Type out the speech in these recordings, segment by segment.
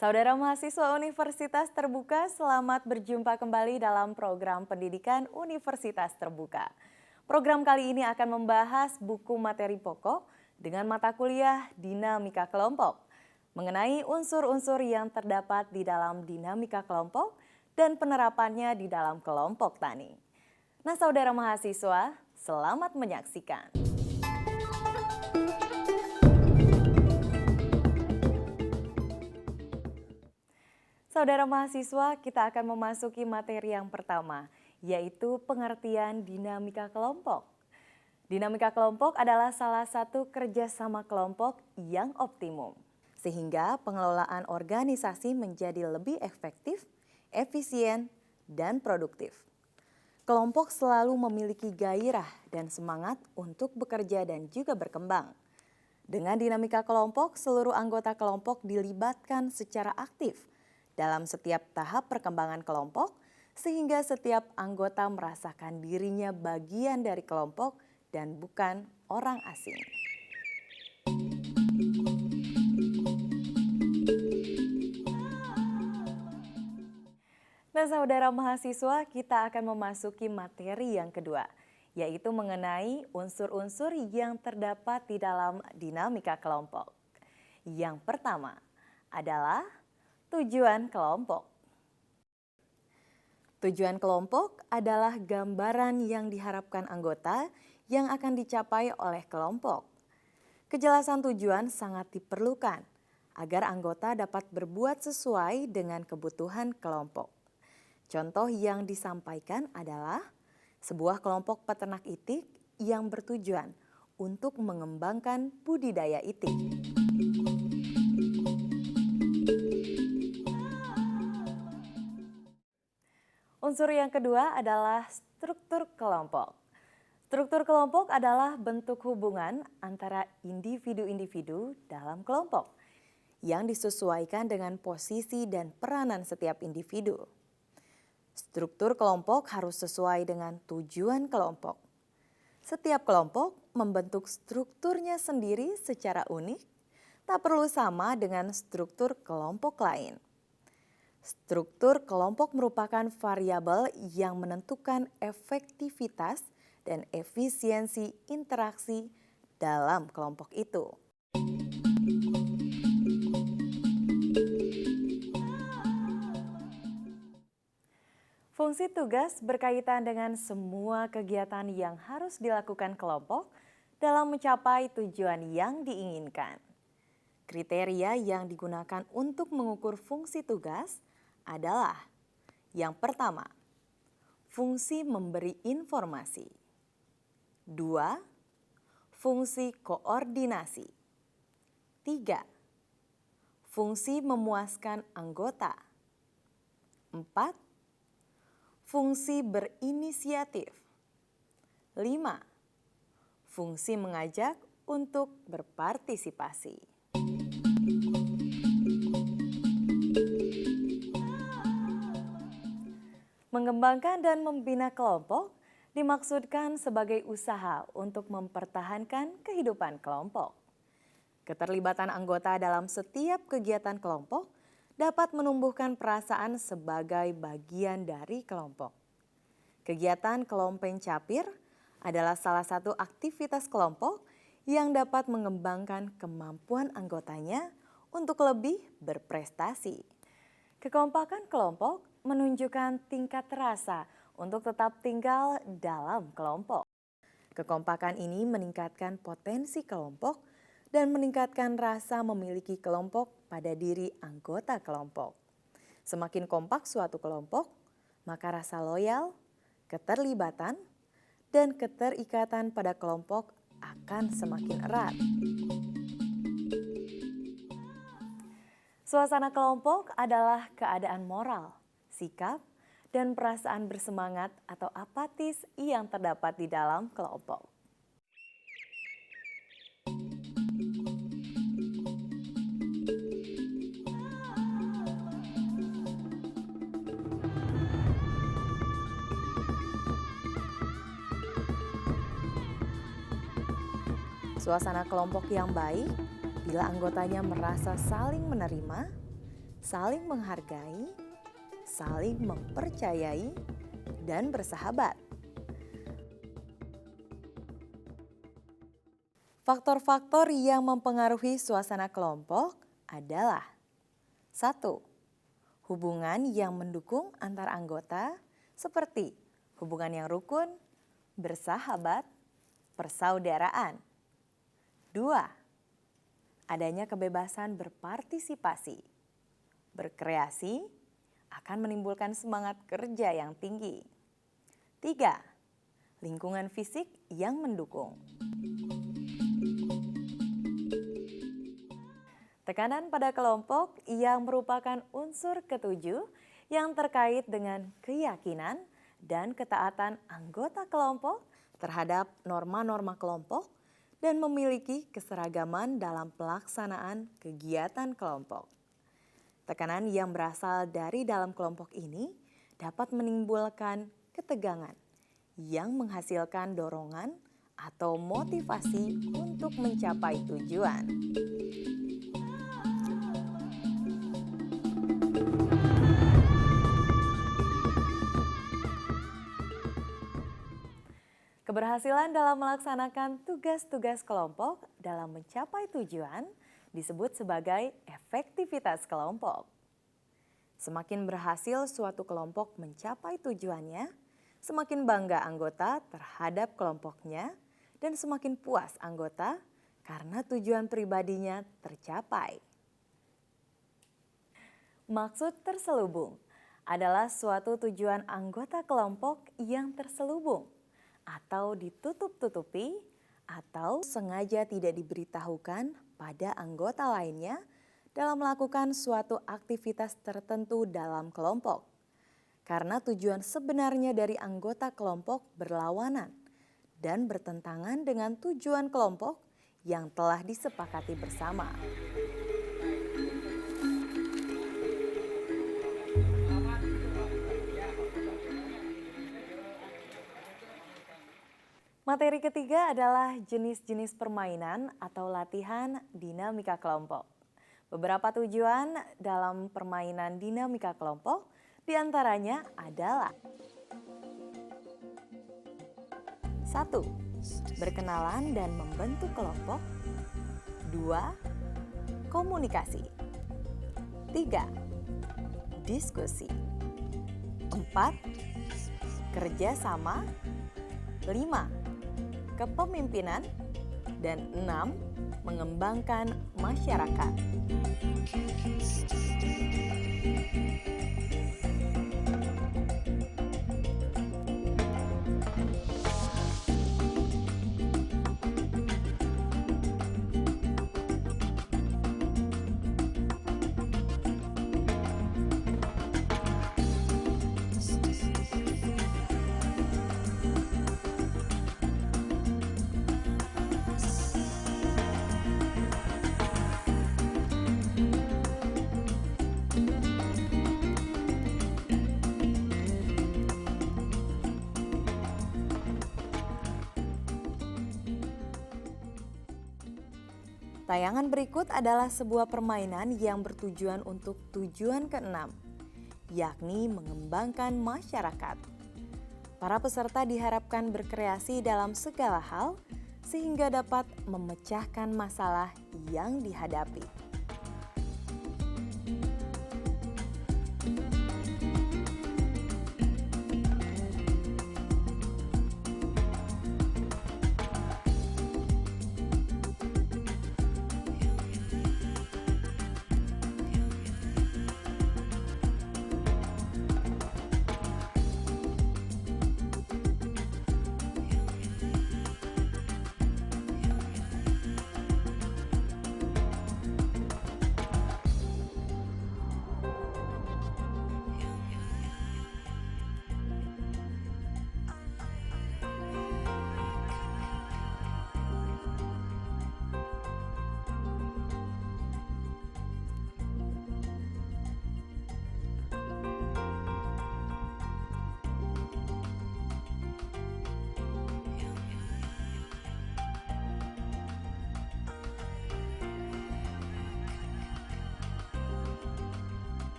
Saudara mahasiswa Universitas Terbuka, selamat berjumpa kembali dalam program pendidikan Universitas Terbuka. Program kali ini akan membahas buku materi pokok dengan mata kuliah Dinamika Kelompok, mengenai unsur-unsur yang terdapat di dalam dinamika kelompok dan penerapannya di dalam kelompok tani. Nah, saudara mahasiswa, selamat menyaksikan. Saudara mahasiswa, kita akan memasuki materi yang pertama, yaitu pengertian dinamika kelompok. Dinamika kelompok adalah salah satu kerjasama kelompok yang optimum, sehingga pengelolaan organisasi menjadi lebih efektif, efisien, dan produktif. Kelompok selalu memiliki gairah dan semangat untuk bekerja dan juga berkembang. Dengan dinamika kelompok, seluruh anggota kelompok dilibatkan secara aktif dalam setiap tahap perkembangan kelompok, sehingga setiap anggota merasakan dirinya bagian dari kelompok dan bukan orang asing. Nah, saudara mahasiswa, kita akan memasuki materi yang kedua, yaitu mengenai unsur-unsur yang terdapat di dalam dinamika kelompok. Yang pertama adalah tujuan kelompok. Tujuan kelompok adalah gambaran yang diharapkan anggota yang akan dicapai oleh kelompok. Kejelasan tujuan sangat diperlukan agar anggota dapat berbuat sesuai dengan kebutuhan kelompok. Contoh yang disampaikan adalah sebuah kelompok peternak itik yang bertujuan untuk mengembangkan budidaya itik. Unsur yang kedua adalah struktur kelompok. Struktur kelompok adalah bentuk hubungan antara individu-individu dalam kelompok yang disesuaikan dengan posisi dan peranan setiap individu. Struktur kelompok harus sesuai dengan tujuan kelompok. Setiap kelompok membentuk strukturnya sendiri secara unik, tak perlu sama dengan struktur kelompok lain. Struktur kelompok merupakan variabel yang menentukan efektivitas dan efisiensi interaksi dalam kelompok itu. Fungsi tugas berkaitan dengan semua kegiatan yang harus dilakukan kelompok dalam mencapai tujuan yang diinginkan. Kriteria yang digunakan untuk mengukur fungsi tugas adalah yang pertama, fungsi memberi informasi. 2. Fungsi koordinasi. 3. Fungsi memuaskan anggota. 4. Fungsi berinisiatif. 5. Fungsi mengajak untuk berpartisipasi. Mengembangkan dan membina kelompok dimaksudkan sebagai usaha untuk mempertahankan kehidupan kelompok. Keterlibatan anggota dalam setiap kegiatan kelompok dapat menumbuhkan perasaan sebagai bagian dari kelompok. Kegiatan kelompeng capir adalah salah satu aktivitas kelompok yang dapat mengembangkan kemampuan anggotanya untuk lebih berprestasi. Kekompakan kelompok menunjukkan tingkat rasa untuk tetap tinggal dalam kelompok. Kekompakan ini meningkatkan potensi kelompok dan meningkatkan rasa memiliki kelompok pada diri anggota kelompok. Semakin kompak suatu kelompok, maka rasa loyal, keterlibatan, dan keterikatan pada kelompok akan semakin erat. Suasana kelompok adalah keadaan moral, sikap, dan perasaan bersemangat atau apatis yang terdapat di dalam kelompok. Suasana kelompok yang baik bila anggotanya merasa saling menerima, saling menghargai, saling mempercayai, dan bersahabat. Faktor-faktor yang mempengaruhi suasana kelompok adalah 1. Hubungan yang mendukung antar anggota seperti hubungan yang rukun, bersahabat, persaudaraan. 2. Adanya kebebasan berpartisipasi, berkreasi, akan menimbulkan semangat kerja yang tinggi. 3. Lingkungan fisik yang mendukung. Tekanan pada kelompok yang merupakan unsur ketujuh yang terkait dengan keyakinan dan ketaatan anggota kelompok terhadap norma-norma kelompok dan memiliki keseragaman dalam pelaksanaan kegiatan kelompok. Tekanan yang berasal dari dalam kelompok ini dapat menimbulkan ketegangan yang menghasilkan dorongan atau motivasi untuk mencapai tujuan. Keberhasilan dalam melaksanakan tugas-tugas kelompok dalam mencapai tujuan disebut sebagai efektivitas kelompok. Semakin berhasil suatu kelompok mencapai tujuannya, semakin bangga anggota terhadap kelompoknya dan semakin puas anggota karena tujuan pribadinya tercapai. Maksud terselubung adalah suatu tujuan anggota kelompok yang terselubung atau ditutup-tutupi atau sengaja tidak diberitahukan pada anggota lainnya dalam melakukan suatu aktivitas tertentu dalam kelompok. Karena tujuan sebenarnya dari anggota kelompok berlawanan dan bertentangan dengan tujuan kelompok yang telah disepakati bersama. Materi ketiga adalah jenis-jenis permainan atau latihan dinamika kelompok. Beberapa tujuan dalam permainan dinamika kelompok diantaranya adalah 1. Berkenalan dan membentuk kelompok. 2. Komunikasi. 3. Diskusi. 4. Kerjasama. 5. Kepemimpinan, dan 6. Mengembangkan masyarakat. Tayangan berikut adalah sebuah permainan yang bertujuan untuk tujuan ke-6, yakni mengembangkan masyarakat. Para peserta diharapkan berkreasi dalam segala hal sehingga dapat memecahkan masalah yang dihadapi.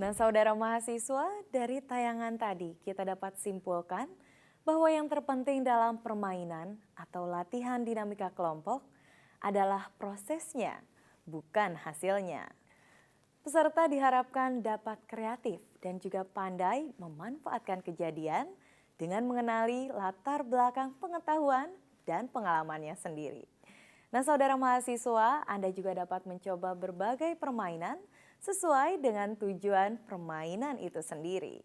Nah, saudara mahasiswa, dari tayangan tadi kita dapat simpulkan bahwa yang terpenting dalam permainan atau latihan dinamika kelompok adalah prosesnya, bukan hasilnya. Peserta diharapkan dapat kreatif dan juga pandai memanfaatkan kejadian dengan mengenali latar belakang pengetahuan dan pengalamannya sendiri. Nah, saudara mahasiswa, Anda juga dapat mencoba berbagai permainan sesuai dengan tujuan permainan itu sendiri.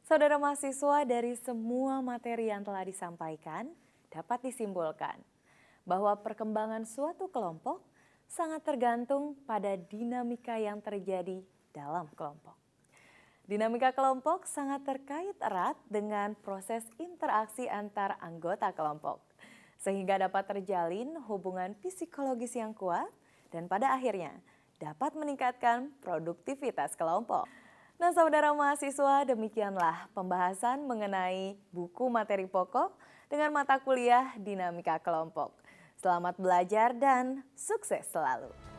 Saudara mahasiswa, dari semua materi yang telah disampaikan, dapat disimpulkan bahwa perkembangan suatu kelompok sangat tergantung pada dinamika yang terjadi dalam kelompok. Dinamika kelompok sangat terkait erat dengan proses interaksi antar anggota kelompok, sehingga dapat terjalin hubungan psikologis yang kuat dan pada akhirnya dapat meningkatkan produktivitas kelompok. Nah, saudara mahasiswa, demikianlah pembahasan mengenai buku materi pokok dengan mata kuliah dinamika kelompok. Selamat belajar dan sukses selalu.